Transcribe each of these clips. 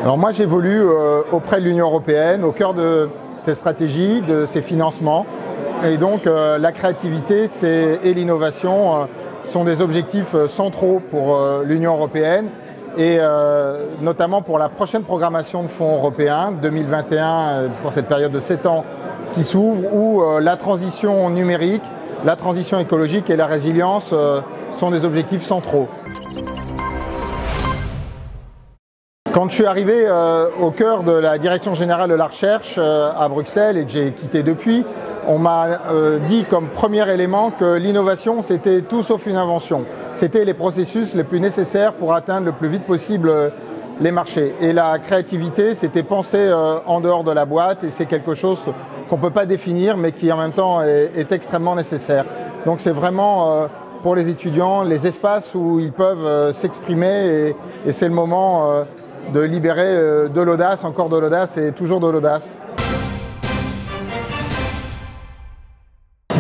Alors moi j'évolue auprès de l'Union européenne, au cœur de ses stratégies, de ses financements. Et donc la créativité et l'innovation sont des objectifs centraux pour l'Union européenne et notamment pour la prochaine programmation de fonds européens 2021 pour cette période de 7 ans qui s'ouvre où la transition numérique, la transition écologique et la résilience sont des objectifs centraux. Quand je suis arrivé au cœur de la Direction générale de la recherche à Bruxelles et que j'ai quitté depuis, on m'a dit comme premier élément que l'innovation c'était tout sauf une invention. C'était les processus les plus nécessaires pour atteindre le plus vite possible les marchés. Et la créativité c'était penser en dehors de la boîte et c'est quelque chose qu'on ne peut pas définir mais qui en même temps est extrêmement nécessaire. Donc c'est vraiment pour les étudiants les espaces où ils peuvent s'exprimer et c'est le moment de libérer de l'audace, encore de l'audace et toujours de l'audace.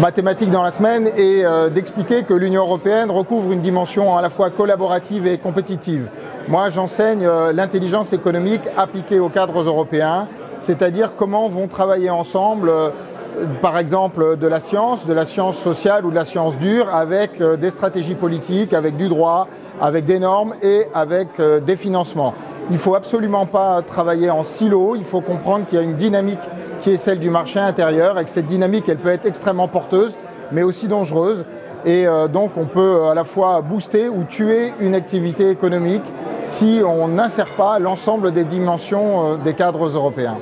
Ma thématique dans la semaine est d'expliquer que l'Union européenne recouvre une dimension à la fois collaborative et compétitive. Moi, j'enseigne l'intelligence économique appliquée aux cadres européens, c'est-à-dire comment vont travailler ensemble, par exemple, de la science sociale ou de la science dure, avec des stratégies politiques, avec du droit, avec des normes et avec des financements. Il ne faut absolument pas travailler en silo, il faut comprendre qu'il y a une dynamique qui est celle du marché intérieur et que cette dynamique, elle peut être extrêmement porteuse, mais aussi dangereuse. Et donc on peut à la fois booster ou tuer une activité économique si on n'insère pas l'ensemble des dimensions des cadres européens.